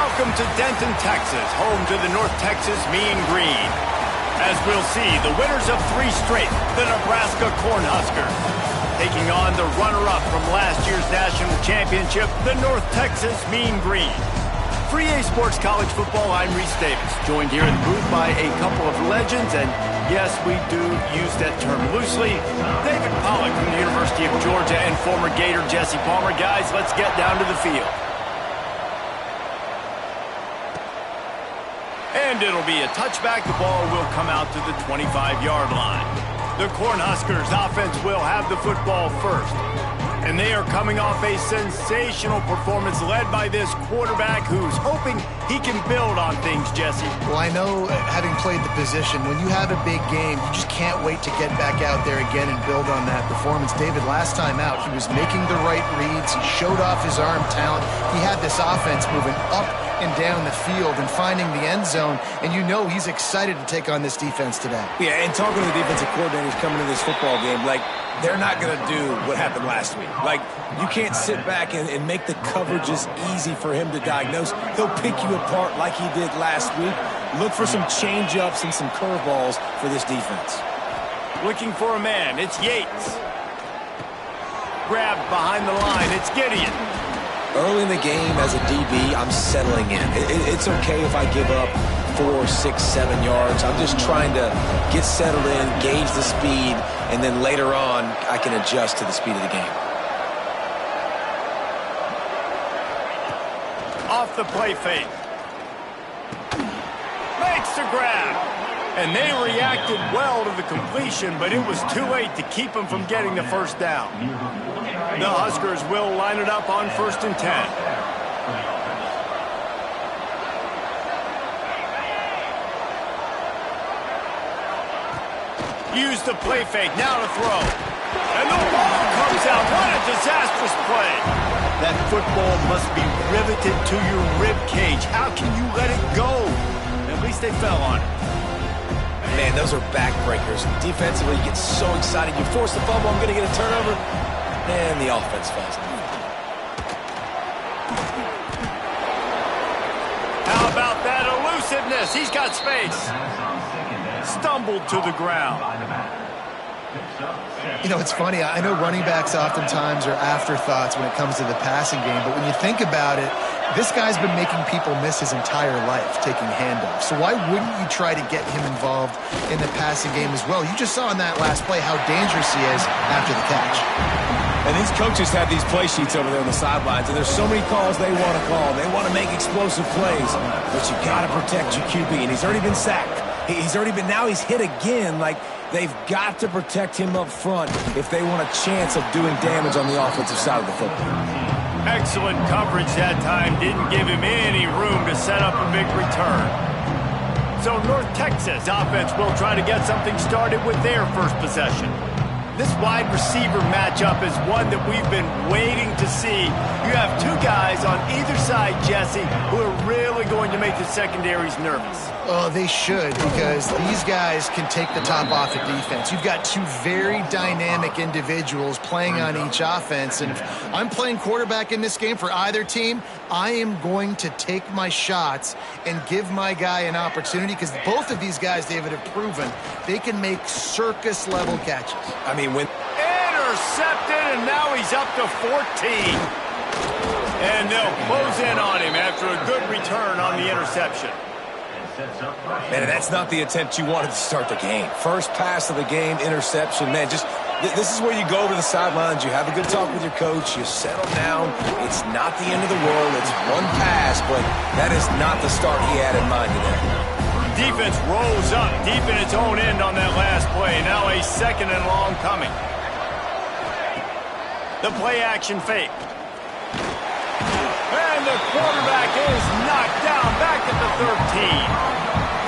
Welcome to Denton, Texas, home to the North Texas Mean Green. As we'll see, the winners of 3 straight, the Nebraska Cornhuskers, taking on the runner-up from last year's national championship, the North Texas Mean Green. For EA Sports College Football, I'm Reese Davis, joined here in the booth by a couple of legends, and yes, we do use that term loosely. David Pollack from the University of Georgia and former Gator Jesse Palmer. Guys, let's get down to the field. And it'll be a touchback. The ball will come out to the 25-yard line. The Cornhuskers offense will have the football first. And they are coming off a sensational performance led by this quarterback who's hoping he can build on things, Jesse. Well, I know, having played the position, when you have a big game, you just can't wait to get back out there again and build on that performance. David, last time out, he was making the right reads. He showed off his arm talent. He had this offense moving up and down the field and finding the end zone, and you know he's excited to take on this defense today. Yeah, and talking to the defensive coordinators coming to this football game, like, they're not going to do what happened last week. Like, you can't sit back and make the coverages easy for him to diagnose. He'll pick you apart like he did last week. Look for some change-ups and some curveballs for this defense. Looking for a man, it's Yates. Grabbed behind the line, it's Gideon. Early in the game, as a DB, I'm settling in. It's okay if I give up 4, 6, 7 yards. I'm just trying to get settled in, gauge the speed, and then later on, I can adjust to the speed of the game. Off the play fake. Makes the grab. And they reacted well to the completion, but it was too late to keep them from getting the first down. The Huskers will line it up on 1st and 10. Use the play fake, now to throw. And the ball comes out. What a disastrous play. That football must be riveted to your rib cage. How can you let it go? At least they fell on it. Man, those are backbreakers. Defensively, you get so excited. You force the fumble, I'm going to get a turnover. And the offense falls. How about that elusiveness? He's got space. Stumbled to the ground. You know, it's funny. I know running backs oftentimes are afterthoughts when it comes to the passing game, but when you think about it, this guy's been making people miss his entire life taking handoffs. So why wouldn't you try to get him involved in the passing game as well? You just saw in that last play how dangerous he is after the catch. And these coaches have these play sheets over there on the sidelines, and there's so many calls they want to call. They want to make explosive plays, but you got to protect your QB, and he's already been sacked. Now he's hit again. Like, they've got to protect him up front if they want a chance of doing damage on the offensive side of the football. Excellent coverage that time. Didn't give him any room to set up a big return. So North Texas offense will try to get something started with their first possession. This wide receiver matchup is one that we've been waiting to see. You have 2 guys on either side, Jesse, who are really going to make the secondaries nervous. Oh, they should, because these guys can take the top off the defense. You've got 2 very dynamic individuals playing on each offense, and if I'm playing quarterback in this game for either team, I am going to take my shots and give my guy an opportunity, because both of these guys, David, have proven they can make circus-level catches. I mean, when intercepted, and now he's up to 14. And they'll close in on him after a good return on the interception. Man, that's not the attempt you wanted to start the game. First pass of the game, interception. Man, just this is where you go to the sidelines. You have a good talk with your coach. You settle down. It's not the end of the world. It's one pass, but that is not the start he had in mind today. Defense rolls up deep in its own end on that last play. Now a 2nd and long coming. The play action fake. And the quarterback is knocked down back at the 13.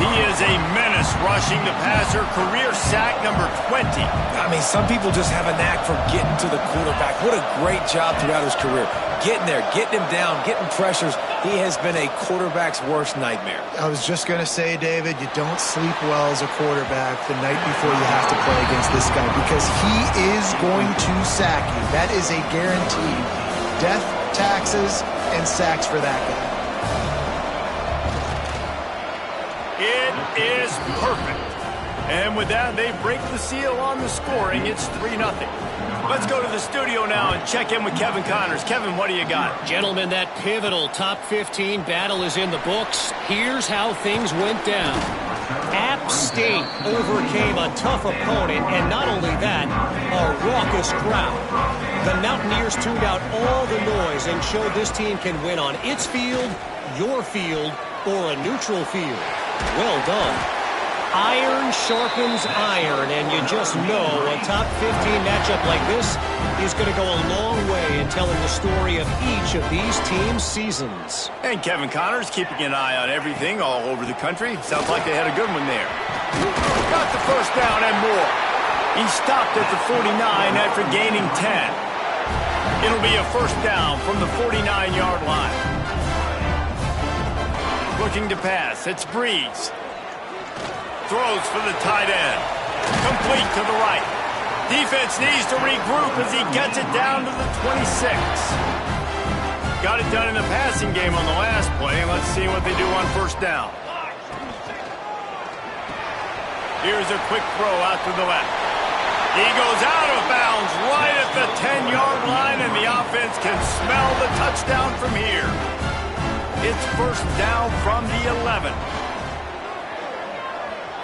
He is a menace rushing the passer. Career sack number 20. I mean, some people just have a knack for getting to the quarterback. What a great job throughout his career. Getting there, getting him down, getting pressures. He has been a quarterback's worst nightmare. I was just going to say, David, you don't sleep well as a quarterback the night before you have to play against this guy, because he is going to sack you. That is a guarantee. Death, taxes, and sacks for that guy. It is perfect. And with that, they break the seal on the scoring. It's 3-0. Let's go to the studio now and check in with Kevin Connors. Kevin, what do you got? Gentlemen, that pivotal top 15 battle is in the books. Here's how things went down. App State overcame a tough opponent, and not only that, a raucous crowd. The Mountaineers tuned out all the noise and showed this team can win on its field, your field, or a neutral field. Well done. Iron sharpens iron, and you just know a top 15 matchup like this is going to go a long way in telling the story of each of these teams' seasons. And Kevin Connors keeping an eye on everything all over the country. Sounds like they had a good one there. Got the first down and more. He stopped at the 49 after gaining 10. It'll be a first down from the 49-yard line. Looking to pass. It's Breeze. Throws for the tight end. Complete to the right. Defense needs to regroup as he gets it down to the 26. Got it done in the passing game on the last play. Let's see what they do on first down. Here's a quick throw out to the left. He goes out of bounds right at the 10-yard line, and the offense can smell the touchdown from here. It's first down from the 11.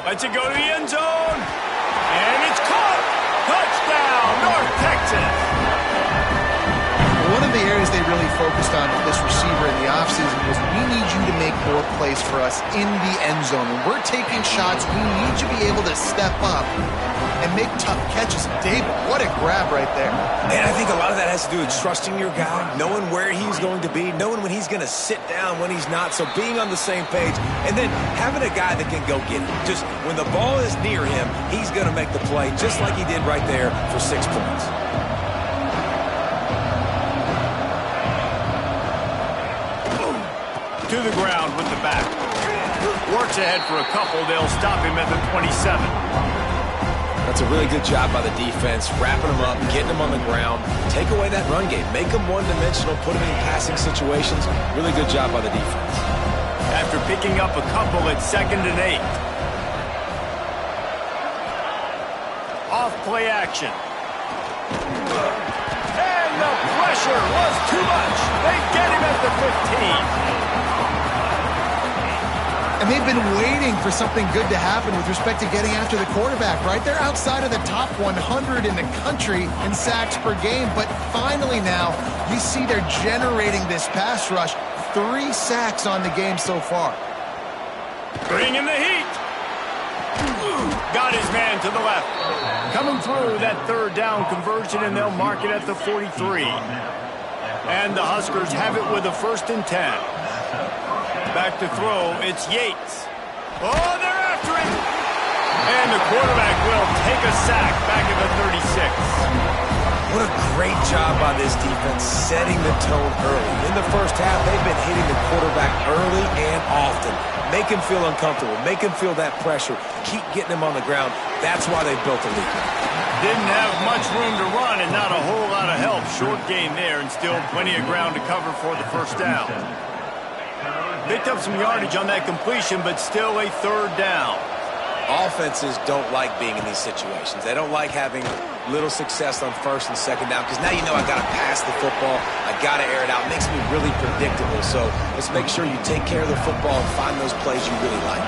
Lets it go to the end zone. And it's caught. Touchdown, North Texas. One of the areas they really focused on with this receiver in the offseason was we need you to make more plays for us in the end zone. When we're taking shots, we need you to be able to step up and make tough catches. David, what a grab right there. And I think a lot of that has to do with trusting your guy, knowing where he's going to be, knowing when he's going to sit down, when he's not. So being on the same page, and then having a guy that can go get it. Just when the ball is near him, he's going to make the play, just like he did right there for 6 points. To the ground with the back. Works ahead for a couple. They'll stop him at the 27. That's a really good job by the defense, wrapping them up, getting them on the ground, take away that run game, make them one-dimensional, put them in passing situations. Really good job by the defense. After picking up a couple at 2nd and 8. Off play action. And the pressure was too much. They get him at the 15. And they've been waiting for something good to happen with respect to getting after the quarterback, right? They're outside of the top 100 in the country in sacks per game, but finally now you see they're generating this pass rush. 3 sacks on the game so far. Bringing the heat. Got his man to the left. Coming through that 3rd down conversion, and they'll mark it at the 43. And the Huskers have it with a 1st and 10. Back to throw, it's Yates. Oh, they're after him! And the quarterback will take a sack back at the 36. What a great job by this defense setting the tone early. In the first half, they've been hitting the quarterback early and often. Make him feel uncomfortable, make him feel that pressure, keep getting him on the ground. That's why they built the lead. Didn't have much room to run and not a whole lot of help. Short gain there and still plenty of ground to cover for the first down. Picked up some yardage on that completion, but still a 3rd down. Offenses don't like being in these situations. They don't like having little success on 1st and 2nd down because now you know I got to pass the football. I got to air it out. It makes me really predictable. So let's make sure you take care of the football and find those plays you really like.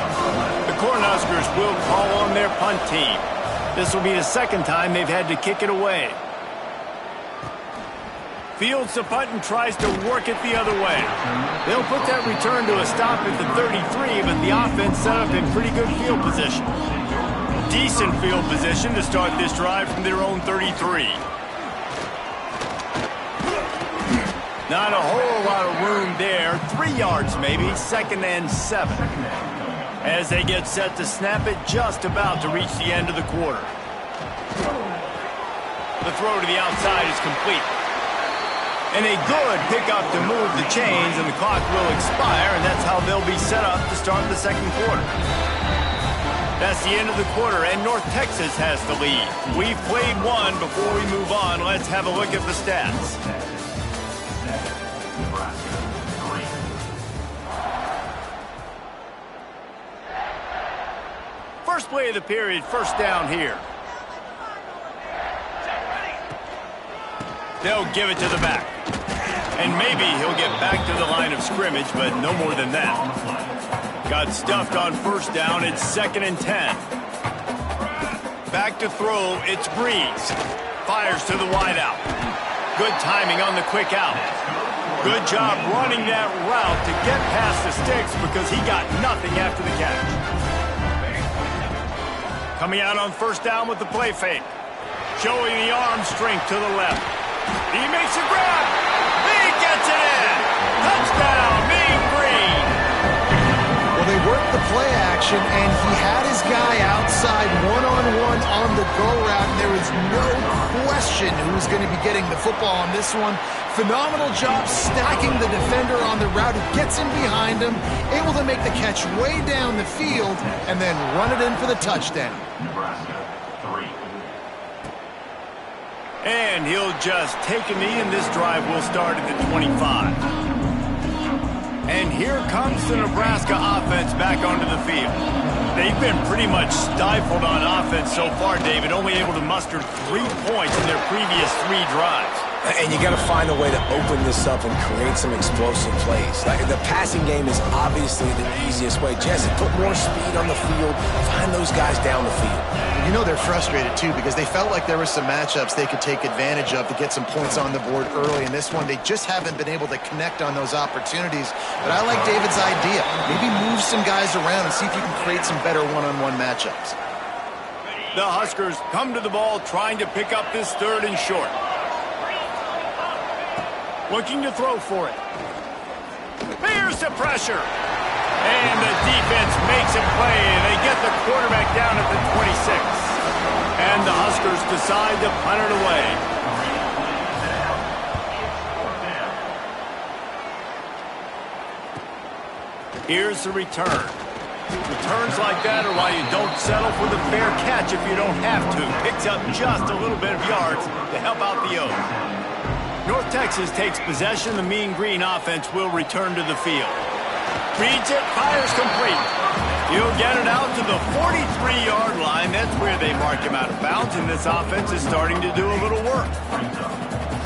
The Cornhuskers will call on their punt team. This will be the 2nd time they've had to kick it away. Fields the punt and tries to work it the other way. They'll put that return to a stop at the 33, but the offense set up in pretty good field position. Decent field position to start this drive from their own 33. Not a whole lot of room there. 3 yards maybe, 2nd and 7. As they get set to snap it, just about to reach the end of the quarter. The throw to the outside is complete. And a good pickup to move the chains, and the clock will expire, and that's how they'll be set up to start the 2nd quarter. That's the end of the quarter, and North Texas has the lead. We've played one. Before we move on, let's have a look at the stats. Display of the period, first down here. They'll give it to the back. And maybe he'll get back to the line of scrimmage, but no more than that. Got stuffed on first down. It's 2nd and 10. Back to throw. It's Breeze. Fires to the wideout. Good timing on the quick out. Good job running that route to get past the sticks because he got nothing after the catch. Coming out on first down with the play fake. Showing the arm strength to the left. He makes a grab. He gets it in. Touchdown, Mean Green. Well, they worked the play action, and he had his guy outside one-on-one on the go route, and there was no question who was going to be getting the football on this one. Phenomenal job stacking the defender on the route. It gets him behind him, able to make the catch way down the field, and then run it in for the touchdown. And he'll just take a knee, and this drive will start at the 25. And here comes the Nebraska offense back onto the field. They've been pretty much stifled on offense so far, David, only able to muster 3 points in their previous 3 drives. And you got to find a way to open this up and create some explosive plays. Like, the passing game is obviously the easiest way. Jesse, put more speed on the field. Find those guys down the field. You know they're frustrated, too, because they felt like there were some matchups they could take advantage of to get some points on the board early. In this one, they just haven't been able to connect on those opportunities. But I like David's idea. Maybe move some guys around and see if you can create some better one-on-one matchups. The Huskers come to the ball trying to pick up this 3rd and short. Looking to throw for it. Here's the pressure. And the defense makes a play. They get the quarterback down at the 26. And the Huskers decide to punt it away. Here's the return. Returns like that are why you don't settle for the fair catch if you don't have to. Picks up just a little bit of yards to help out the O's. North Texas takes possession. The Mean Green offense will return to the field. Reads it, fires complete. He'll get it out to the 43-yard line. That's where they mark him out of bounds, and this offense is starting to do a little work.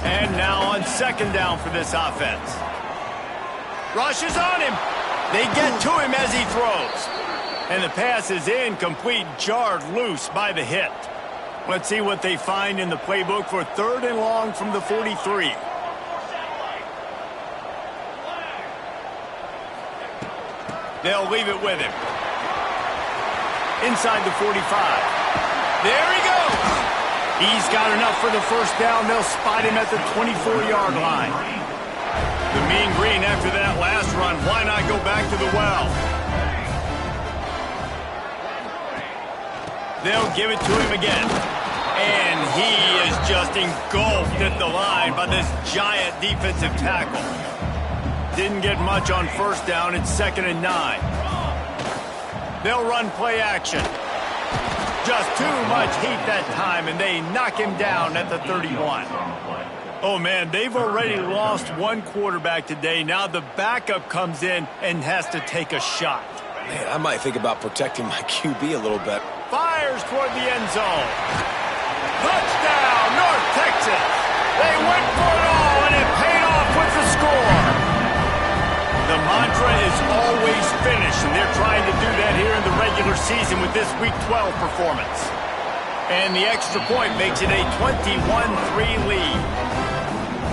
And now on 2nd down for this offense. Rushes on him. They get to him as he throws. And the pass is incomplete, jarred loose by the hit. Let's see what they find in the playbook for 3rd and long from the 43. They'll leave it with him. Inside the 45. There he goes. He's got enough for the first down. They'll spot him at the 24-yard line. The Mean Green after that last run. Why not go back to the well? They'll give it to him again. And he is just engulfed at the line by this giant defensive tackle. Didn't get much on first down. It's 2nd and 9. They'll run play action. Just too much heat that time, and they knock him down at the 31. Oh, man, they've already lost one quarterback today. Now the backup comes in and has to take a shot. Man, I might think about protecting my QB a little bit. Fires toward the end zone. Touchdown, North Texas. They went for it all, and it paid off with the score. The mantra is always finish, and they're trying to do that here in the regular season with this Week 12 performance. And the extra point makes it a 21-3 lead.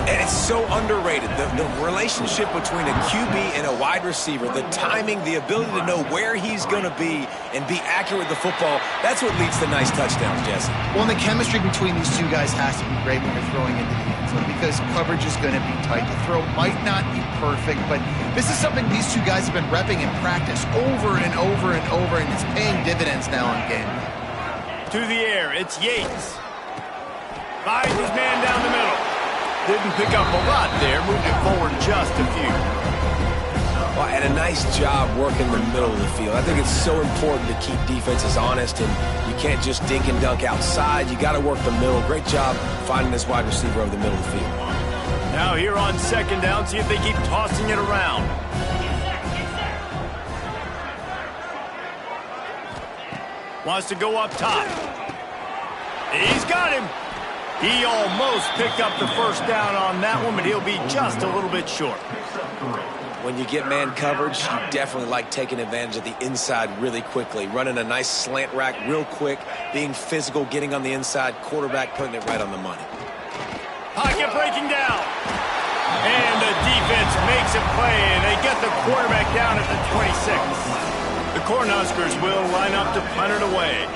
And it's so underrated. The relationship between a QB and a wide receiver, the timing, the ability to know where he's going to be and be accurate with the football, that's what leads to nice touchdowns, Jesse. Well, and the chemistry between these two guys has to be great when you're throwing into the end zone because coverage is going to be tight. The throw might not be perfect, but this is something these two guys have been repping in practice over and over and over, and it's paying dividends now in game. To the air, it's Yates. Finds his man down the middle. Didn't pick up a lot there, moved it forward just a few. Well, and a nice job working the middle of the field. I think it's so important to keep defenses honest, and you can't just dink and dunk outside. You got to work the middle. Great job finding this wide receiver over the middle of the field. Now here on 2nd down, see if they keep tossing it around. Wants to go up top. He's got him. He almost picked up the first down on that one, but he'll be just a little bit short. When you get man coverage, you definitely like taking advantage of the inside really quickly. Running a nice slant rack real quick, being physical, getting on the inside, quarterback putting it right on the money. Pocket breaking down. And the defense makes a play, and they get the quarterback down at the 26. The Cornhuskers will line up to punt it away.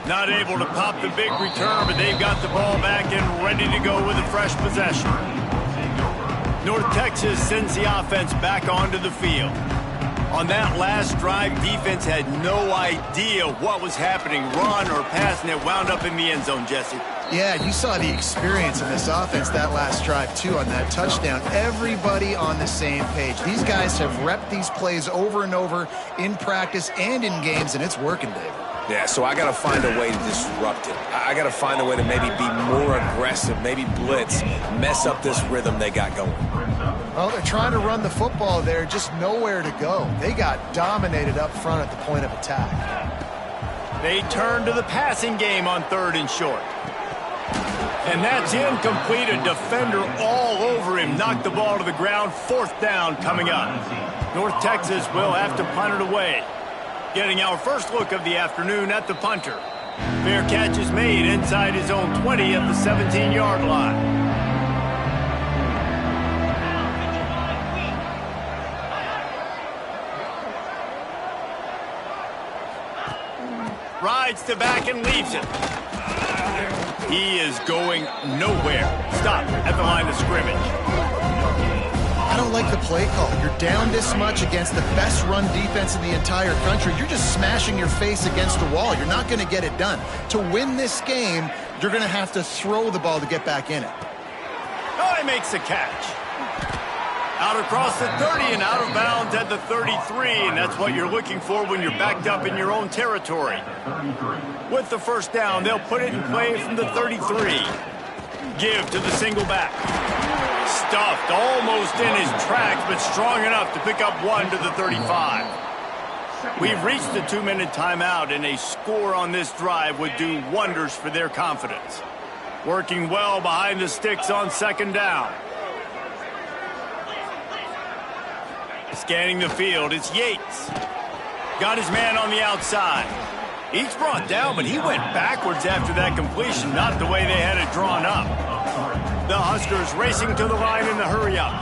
Not able to pop the big return, but they've got the ball back and ready to go with a fresh possession. North Texas sends the offense back onto the field. On that last drive, defense had no idea what was happening, run or pass, and it wound up in the end zone, Jesse. Yeah, you saw the experience in this offense that last drive, too, on that touchdown. Everybody on the same page. These guys have repped these plays over and over in practice and in games, and it's working, David. Yeah, so I got to find a way to disrupt it. I got to find a way to maybe be more aggressive, maybe blitz, mess up this rhythm they got going. Well, they're trying to run the football there, just nowhere to go. They got dominated up front at the point of attack. They turn to the passing game on 3rd and short. And that's incomplete. A defender all over him. Knocked the ball to the ground. 4th down coming up. North Texas will have to punt it away. Getting our first look of the afternoon at the punter. Fair catch is made inside his own 20 at the 17-yard line. Rides to back and leaves it. He is going nowhere. Stop at the line of scrimmage. I don't like the play call. You're down this much against the best run defense in the entire country. You're just smashing your face against the wall. You're not going to get it done. To win this game, you're going to have to throw the ball to get back in it. Oh, he makes the catch. Out across the 30 and out of bounds at the 33, and that's what you're looking for when you're backed up in your own territory. With the first down, they'll put it in play from the 33. Give to the single back. Stuffed almost in his tracks, but strong enough to pick up 1 to the 35. We've reached the 2-minute timeout, and a score on this drive would do wonders for their confidence. Working well behind the sticks on 2nd down. Scanning the field, it's Yates. Got his man on the outside. He's brought down, but he went backwards after that completion, not the way they had it drawn up. The Huskers racing to the line in the hurry-up.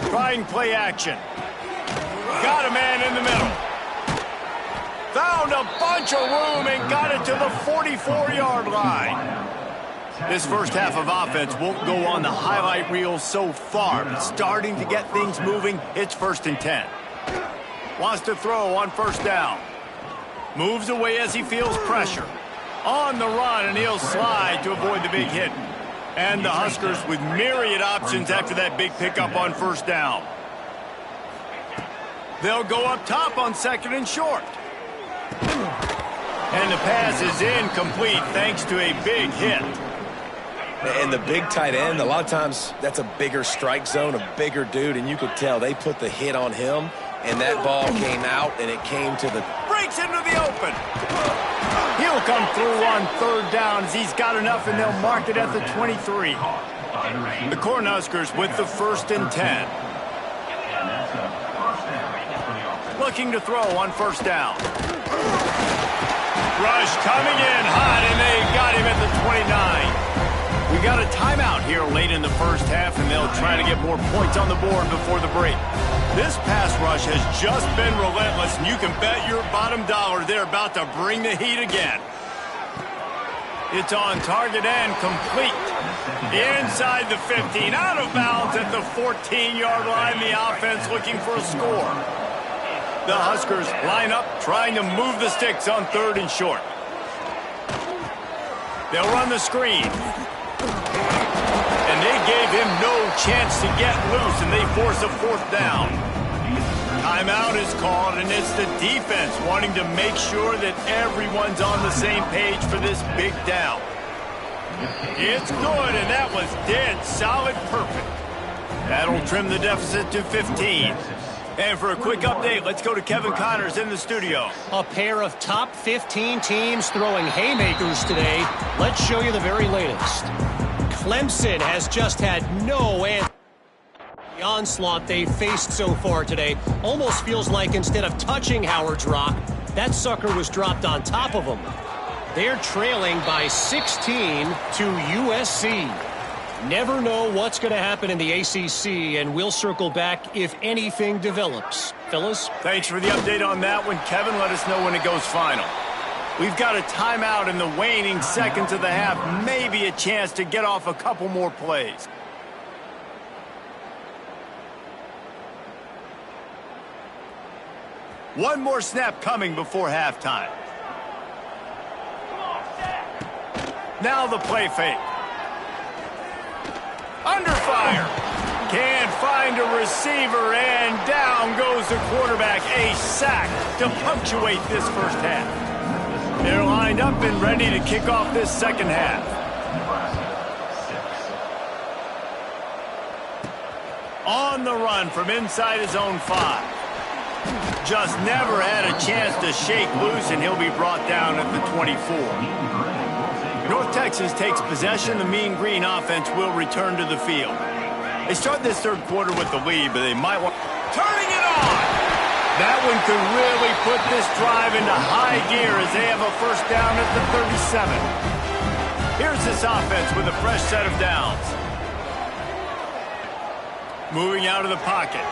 Trying play action. Got a man in the middle. Found a bunch of room and got it to the 44-yard line. This first half of offense won't go on the highlight reel so far, but starting to get things moving. It's 1st and 10. Wants to throw on 1st down. Moves away as he feels pressure. On the run, and he'll slide to avoid the big hit. And the Huskers with myriad options after that big pickup on 1st down. They'll go up top on 2nd and short. And the pass is incomplete thanks to a big hit. And the big tight end, a lot of times that's a bigger strike zone, a bigger dude, and you could tell they put the hit on him, and that ball came out, and it came to the... Breaks into the open. He'll come through on 3rd down as he's got enough, and they'll mark it at the 23. The Cornhuskers with the 1st and 10. Looking to throw on 1st down. Rush coming in hot, and they got him at the 29. We got a timeout here late in the first half, and they'll try to get more points on the board before the break. This pass rush has just been relentless, and you can bet your bottom dollar they're about to bring the heat again. It's on target and complete. Inside the 15, out of bounds at the 14-yard line. The offense looking for a score. The Huskers line up, trying to move the sticks on 3rd and short. They'll run the screen. And they gave him no chance to get loose, and they force a 4th down. Timeout is called, and it's the defense wanting to make sure that everyone's on the same page for this big down. It's good, and that was dead solid perfect. That'll trim the deficit to 15. And for a quick update, let's go to Kevin Connors in the studio. A pair of top 15 teams throwing haymakers today. Let's show you the very latest. Clemson has just had no answer. The onslaught they faced so far today almost feels like instead of touching Howard's Rock, that sucker was dropped on top of them. They're trailing by 16 to USC. Never know what's going to happen in the ACC, and we'll circle back if anything develops. Fellas? Thanks for the update on that one, Kevin. Let us know when it goes final. We've got a timeout in the waning seconds of the half. Maybe a chance to get off a couple more plays. One more snap coming before halftime. Now the play fake. Under fire. Can't find a receiver, and down goes the quarterback. A sack to punctuate this first half. They're lined up and ready to kick off this second half. On the run from inside his own 5. Just never had a chance to shake loose, and he'll be brought down at the 24. North Texas takes possession. The Mean Green offense will return to the field. They start this third quarter with the lead, but they might want... Turning it on! That one could really put this drive into high gear as they have a first down at the 37. Here's this offense with a fresh set of downs. Moving out of the pocket.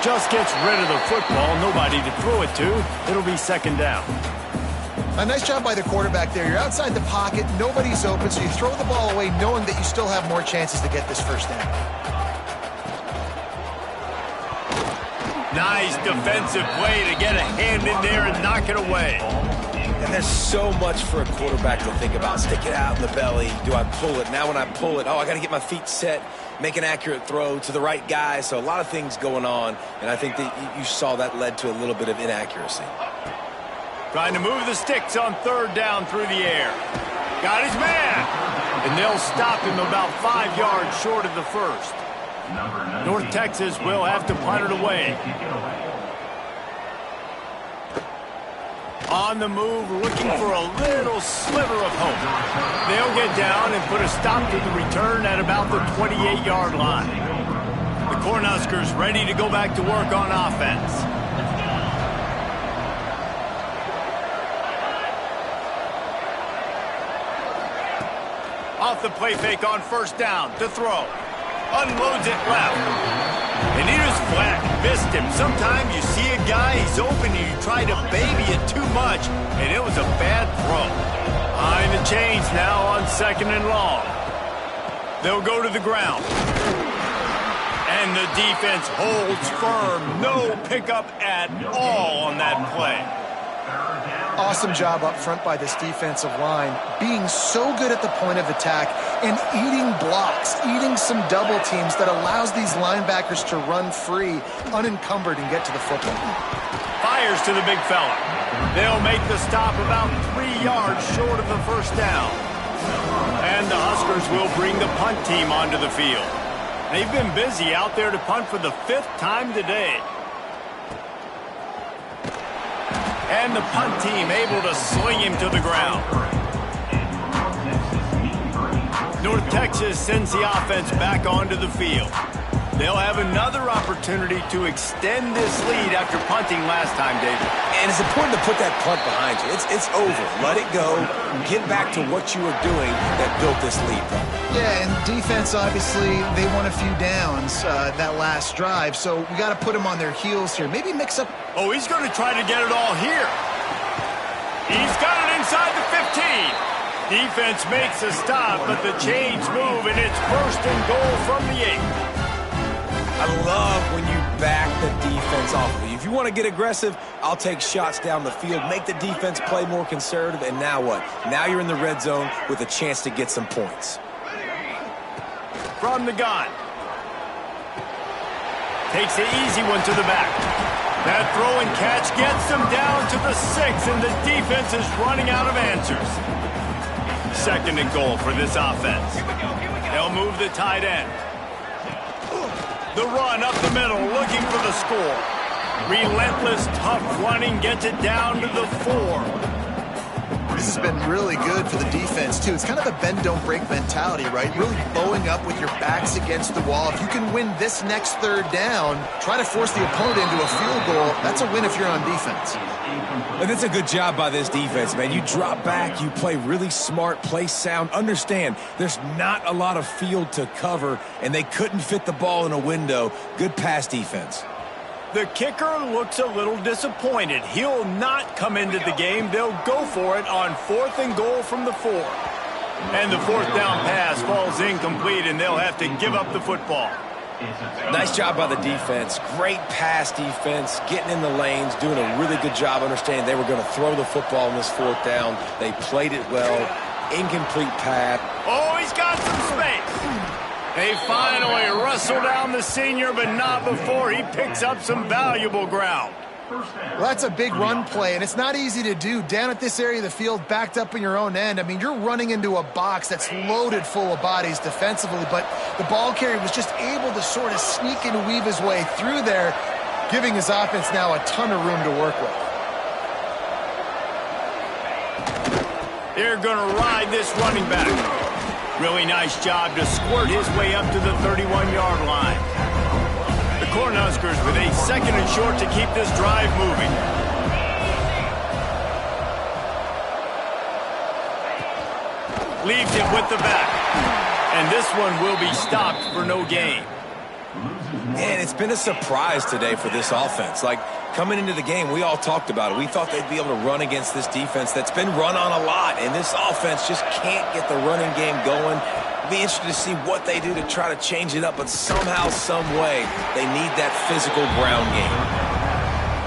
Just gets rid of the football. Nobody to throw it to. It'll be second down. A nice job by the quarterback there. You're outside the pocket, nobody's open, so you throw the ball away knowing that you still have more chances to get this first down. Nice defensive play to get a hand in there and knock it away. And there's so much for a quarterback to think about. Stick it out in the belly. Do I pull it? Now when I pull it, I got to get my feet set, make an accurate throw to the right guy. So a lot of things going on, and I think that you saw that led to a little bit of inaccuracy. Trying to move the sticks on third down through the air. Got his man. And they'll stop him about 5 yards short of the first. North Texas will have to punt it away. On the move, looking for a little sliver of hope. They'll get down and put a stop to the return at about the 28-yard line. The Cornhuskers ready to go back to work on offense. Off the play fake on first down to throw. Unloads it left. And he just flat missed him. Sometimes you see a guy, he's open, and you try to baby it too much, and it was a bad throw. Behind the chains now on second and long. They'll go to the ground. And the defense holds firm. No pickup at all on that play. Awesome job up front by this defensive line, being so good at the point of attack and eating blocks, eating some double teams that allows these linebackers to run free, unencumbered, and get to the football. Fires to the big fella. They'll make the stop about 3 yards short of the first down. And the Huskers will bring the punt team onto the field. They've been busy out there to punt for the 5th time today. And the punt team able to sling him to the ground. North Texas sends the offense back onto the field. They'll have another opportunity to extend this lead after punting last time, David. And it's important to put that punt behind you. It's over. Let it go. Get back to what you were doing that built this lead. Yeah, and defense, obviously, they won a few downs that last drive, so we got to put them on their heels here. Maybe mix up. Oh, he's going to try to get it all here. He's got it inside the 15. Defense makes a stop, but the chains move, and it's first and goal from the 8. I love when you back the defense off of you. If you want to get aggressive, I'll take shots down the field, make the defense play more conservative, and now what? Now you're in the red zone with a chance to get some points. From the gun. Takes the easy one to the back. That throw and catch gets them down to the 6, and the defense is running out of answers. Second and goal for this offense. They'll move the tight end. The run up the middle, looking for the score. Relentless, tough running gets it down to the 4. This has been really good for the defense, too. It's kind of a bend-don't-break mentality, right? Really bowing up with your backs against the wall. If you can win this next third down, try to force the opponent into a field goal, that's a win if you're on defense. And that's a good job by this defense, man. You drop back, you play really smart, play sound. Understand, there's not a lot of field to cover, and they couldn't fit the ball in a window. Good pass defense. The kicker looks a little disappointed. He'll not come into the game. They'll go for it on 4th and goal from the 4. And the 4th down pass falls incomplete, and they'll have to give up the football. Nice job by the defense. Great pass defense, getting in the lanes, doing a really good job understanding they were going to throw the football in this 4th down. They played it well. Incomplete pass. Oh, he's got some space. They finally wrestle down the senior, but not before he picks up some valuable ground. Well, that's a big run play, and it's not easy to do. Down at this area of the field, backed up in your own end. I mean, you're running into a box that's loaded full of bodies defensively, but the ball carrier was just able to sort of sneak and weave his way through there, giving his offense now a ton of room to work with. They're going to ride this running back. Really nice job to squirt his way up to the 31-yard line. The Cornhuskers with a 2nd and short to keep this drive moving. Leaves it with the back. And this one will be stopped for no gain. And it's been a surprise today for this offense. Like, coming into the game, we all talked about it. We thought they'd be able to run against this defense that's been run on a lot, and this offense just can't get the running game going. Be interested to see what they do to try to change it up, but somehow, some way, they need that physical ground game.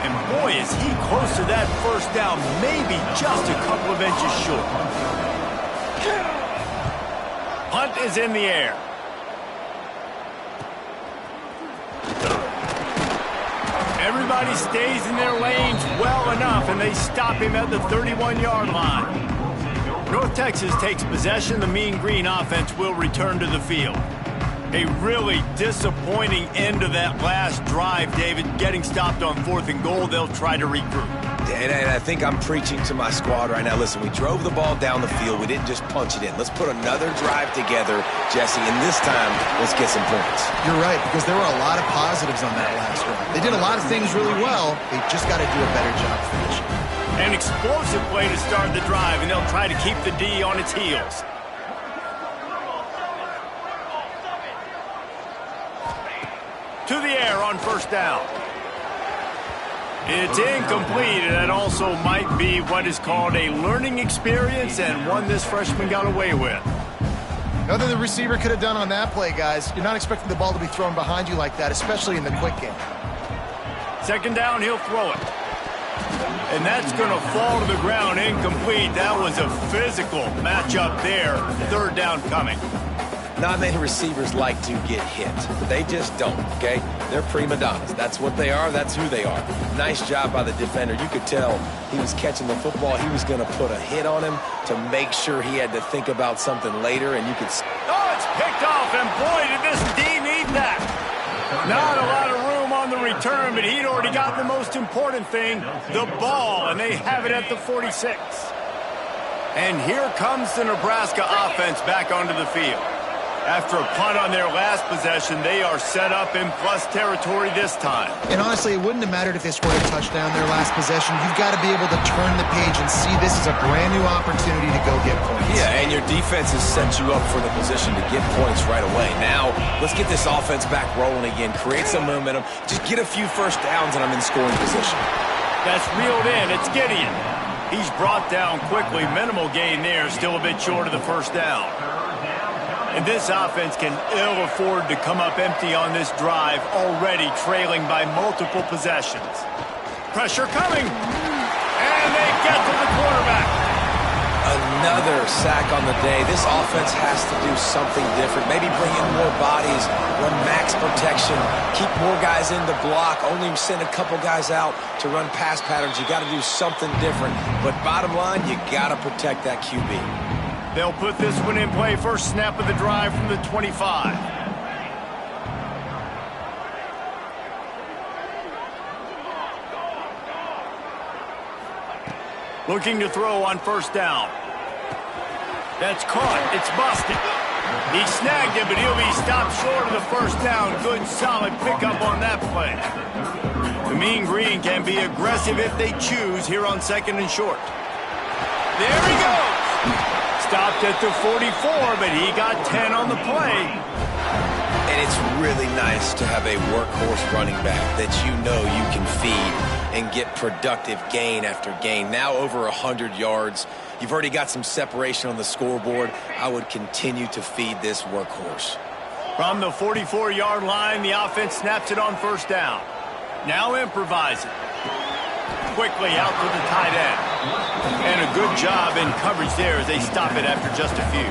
And boy, is he close to that 1st down, maybe just a couple of inches short. Punt is in the air. Everybody stays in their lanes well enough, and they stop him at the 31-yard line. North Texas takes possession. The Mean Green offense will return to the field. A really disappointing end of that last drive, David. Getting stopped on 4th and goal, they'll try to regroup. And I think I'm preaching to my squad right now. Listen, we drove the ball down the field. We didn't just punch it in. Let's put another drive together, Jesse, and this time, let's get some points. You're right, because there were a lot of positives on that last drive. They did a lot of things really well. They just got to do a better job finishing. An explosive play to start the drive, and they'll try to keep the D on its heels. To the air on 1st down. It's incomplete, and that also might be what is called a learning experience, and one this freshman got away with. Nothing the receiver could have done on that play, guys. You're not expecting the ball to be thrown behind you like that, especially in the quick game. 2nd down, he'll throw it. And that's going to fall to the ground incomplete. That was a physical matchup there. 3rd down coming. Not many receivers like to get hit. They just don't, okay? They're prima donnas. That's what they are. That's who they are. Nice job by the defender. You could tell he was catching the football. He was going to put a hit on him to make sure he had to think about something later, and you could... Oh, it's picked off, and boy, did this D need that. Not a lot of room on the return, but he'd already got the most important thing, the ball, and they have it at the 46. And here comes the Nebraska offense back onto the field. After a punt on their last possession, they are set up in plus territory this time. And honestly, it wouldn't have mattered if they scored a touchdown their last possession. You've got to be able to turn the page and see this is a brand new opportunity to go get points. Yeah, and your defense has set you up for the position to get points right away. Now, let's get this offense back rolling again, create some momentum, just get a few 1st downs, and I'm in scoring position. That's reeled in. It's Gideon. He's brought down quickly. Minimal gain there, still a bit short of the 1st down. And this offense can ill afford to come up empty on this drive, already trailing by multiple possessions. Pressure coming. And they get to the quarterback. Another sack on the day. This offense has to do something different. Maybe bring in more bodies, run max protection, keep more guys in the block, only send a couple guys out to run pass patterns. You got to do something different. But bottom line, you got to protect that QB. They'll put this one in play. First snap of the drive from the 25. Looking to throw on first down. That's caught. It's busted. He snagged it, but he'll be stopped short of the first down. Good, solid pickup on that play. The Mean Green can be aggressive if they choose here on second and short. There he goes. Stopped at the 44, but he got 10 on the play. And it's really nice to have a workhorse running back that you know you can feed and get productive gain after gain. Now over 100 yards. You've already got some separation on the scoreboard. I would continue to feed this workhorse. From the 44-yard line, the offense snaps it on first down. Now improvising. Quickly out to the tight end. And a good job in coverage there as they stop it after just a few.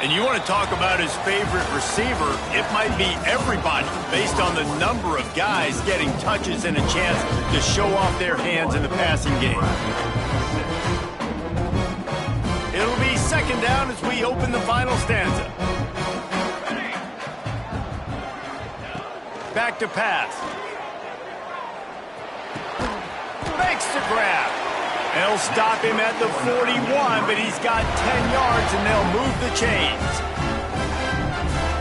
And you want to talk about his favorite receiver, it might be everybody based on the number of guys getting touches and a chance to show off their hands in the passing game. It'll be second down as we open the final stanza. Back to pass. Makes the grab. They'll stop him at the 41, but he's got 10 yards, and they'll move the chains.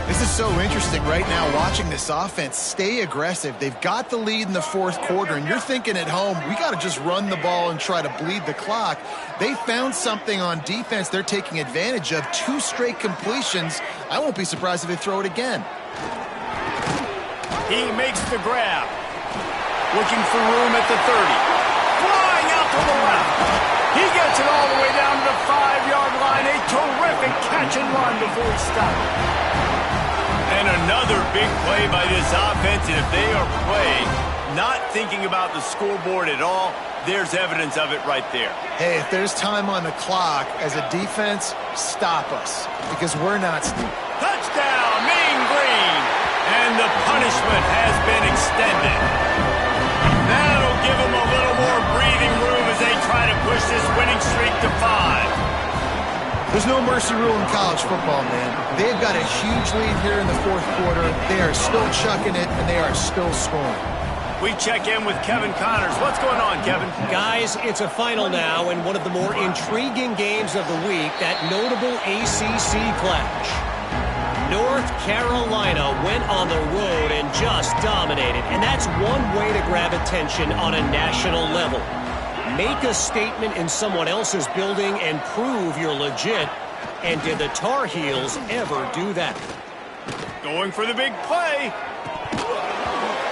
This is so interesting right now, watching this offense stay aggressive. They've got the lead in the fourth quarter, and you're thinking at home, we got to just run the ball and try to bleed the clock. They found something on defense they're taking advantage of. 2 straight completions. I won't be surprised if they throw it again. He makes the grab. Looking for room at the 30. Flying out to the left. He gets it all the way down to the 5-yard line. A terrific catch and run before he stopped. And another big play by this offense. And if they are playing, not thinking about the scoreboard at all, there's evidence of it right there. Hey, if there's time on the clock, as a defense, stop us. Because we're not stupid. Touchdown, Mean Green. And the punishment has been extended. That'll give them a little more breathing room as they try to push this winning streak to 5. There's no mercy rule in college football, man. They've got a huge lead here in the fourth quarter. They are still chucking it, and they are still scoring. We check in with Kevin Connors. What's going on, Kevin? Guys, it's a final now in one of the more intriguing games of the week, that notable ACC clash. North Carolina went on the road and just dominated, and that's one way to grab attention on a national level. Make a statement in someone else's building and prove you're legit. And did the Tar Heels ever do that? Going for the big play.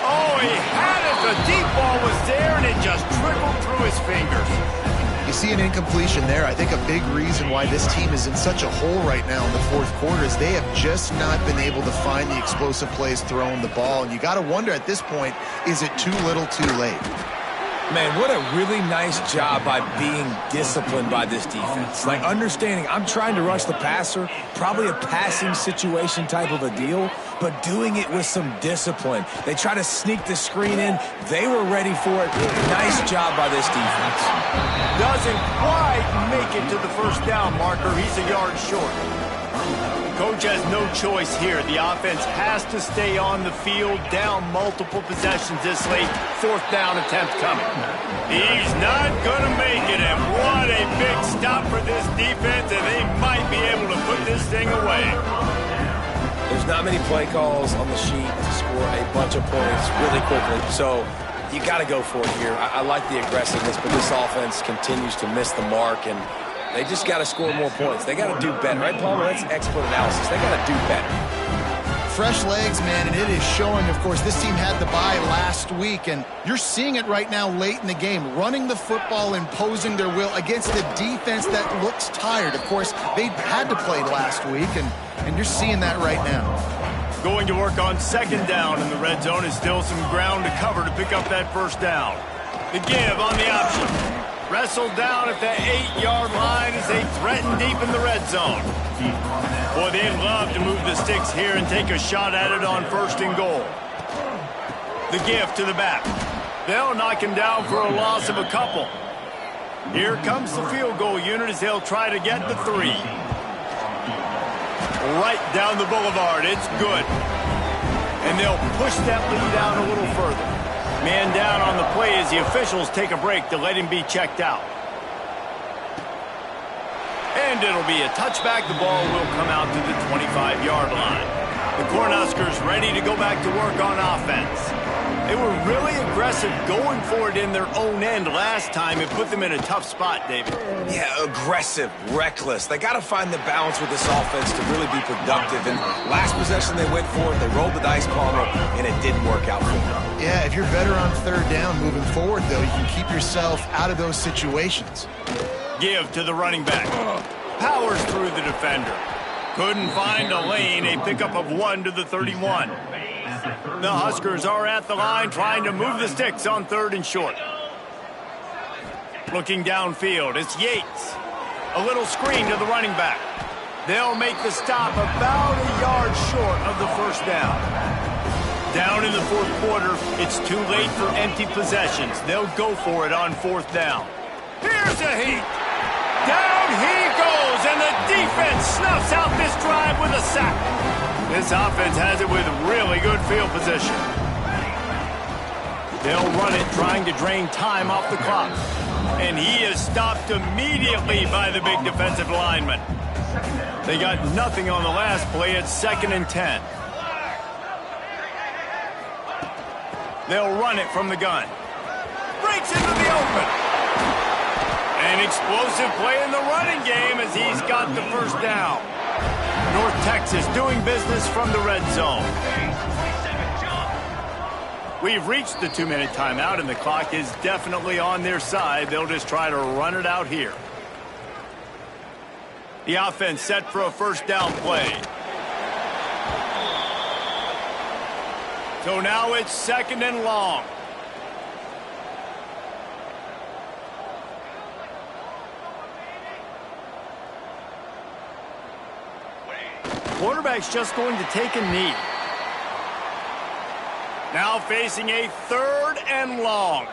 Oh, he had it. The deep ball was there, and it just trickled through his fingers. You see an incompletion there. I think a big reason why this team is in such a hole right now in the fourth quarter is they have just not been able to find the explosive plays throwing the ball. And you got to wonder at this point, is it too little too late? Man, what a really nice job by being disciplined by this defense. Like, understanding I'm trying to rush the passer, probably a passing situation type of a deal, but doing it with some discipline. They try to sneak the screen in. They were ready for it. Nice job by this defense. Doesn't quite make it to the first down marker. He's a yard short. Coach has no choice here. The offense has to stay on the field, down multiple possessions this late. Fourth down attempt coming. He's not going to make it, and what a big stop for this defense, and they might be able to put this thing away. There's not many play calls on the sheet to score a bunch of points really quickly, so you got to go for it here. I like the aggressiveness, but this offense continues to miss the mark, and they just got to score more points. They got to do better, right, Palmer? That's expert analysis. They got to do better. Fresh legs, man, and it is showing. Of course, this team had the bye last week, and you're seeing it right now late in the game, running the football, imposing their will against a defense that looks tired. Of course, they had to play last week, and you're seeing that right now. Going to work on second down in the red zone is still some ground to cover to pick up that first down. The give on the option. Wrestled down at the 8-yard line as they threaten deep in the red zone. Boy, they'd love to move the sticks here and take a shot at it on 1st and goal. The give to the back. They'll knock him down for a loss of a couple. Here comes the field goal unit as they'll try to get the 3. Right down the boulevard. It's good. And they'll push that lead out a little further. Man down on the play as the officials take a break to let him be checked out. And it'll be a touchback. The ball will come out to the 25-yard line. The Cornhuskers ready to go back to work on offense. They were really aggressive going for it in their own end last time. It put them in a tough spot, David. Yeah, aggressive, reckless. They got to find the balance with this offense to really be productive. And last possession they went for it, they rolled the dice, Palmer, and it didn't work out for them. Yeah, if you're better on 3rd down moving forward, though, you can keep yourself out of those situations. Give to the running back. Powers through the defender. Couldn't find a lane. A pickup of 1 to the 31. The Huskers are at the line trying to move the sticks on 3rd and short. Looking downfield, it's Yates. A little screen to the running back. They'll make the stop about a yard short of the 1st down. Down in the 4th quarter, it's too late for empty possessions. They'll go for it on 4th down. Here's a heat. Down he goes, and the defense snuffs out this drive with a sack. This offense has it with really good field position. They'll run it, trying to drain time off the clock. And he is stopped immediately by the big defensive lineman. They got nothing on the last play. It's 2nd and 10. They'll run it from the gun. Breaks into the open. An explosive play in the running game as he's got the 1st down. North Texas doing business from the red zone. We've reached the 2-minute timeout, and the clock is definitely on their side. They'll just try to run it out here. The offense set for a 1st down play. So now it's 2nd and long. Quarterback's just going to take a knee. Now facing a 3rd and long.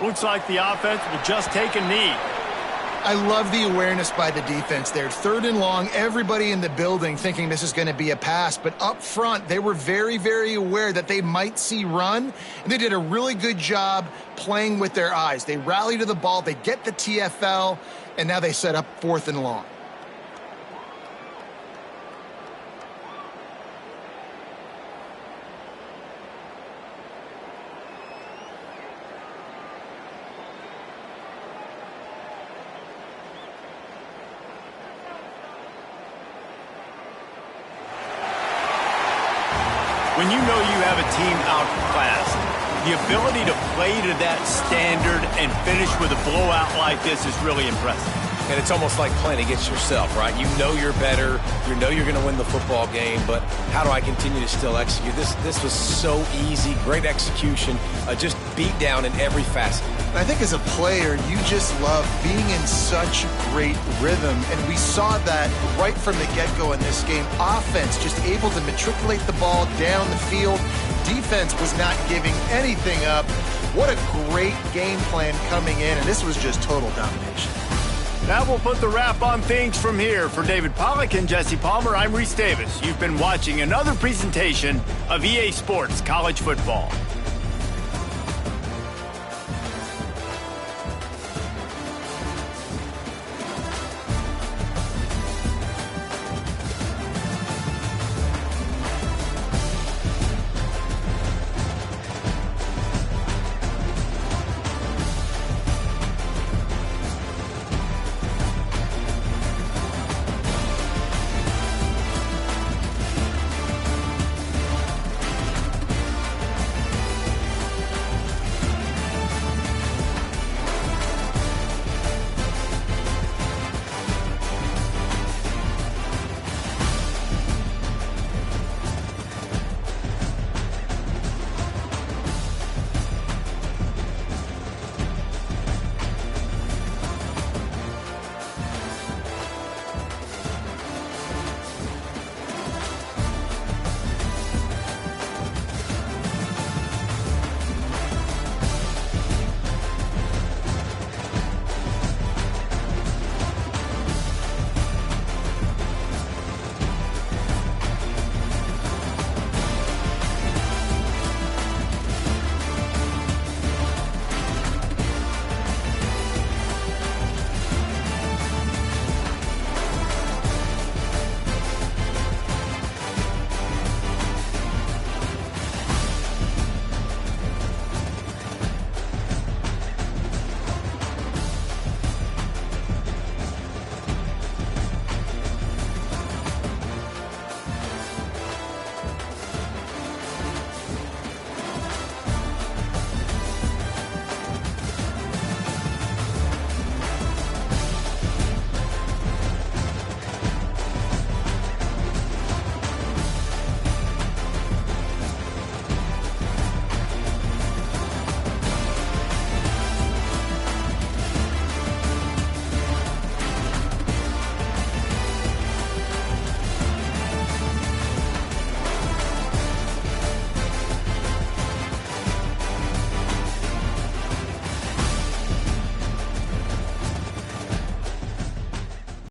Looks like the offense will just take a knee. I love the awareness by the defense there. 3rd and long, everybody in the building thinking this is going to be a pass, but up front, they were very, very aware that they might see run, and they did a really good job playing with their eyes. They rally to the ball, they get the TFL, and now they set up 4th and long. When you know you have a team outclassed, the ability to play to that standard and finish with a blowout like this is really impressive. And it's almost like playing against yourself, right? You know you're better. You know you're going to win the football game, but how do I continue to still execute? This was so easy, great execution, just beat down in every facet. I think as a player, you just love being in such great rhythm, and we saw that right from the get-go in this game. Offense just able to matriculate the ball down the field. Defense was not giving anything up. What a great game plan coming in, and this was just total domination. That will put the wrap on things from here. For David Pollack and Jesse Palmer, I'm Reese Davis. You've been watching another presentation of EA Sports College Football.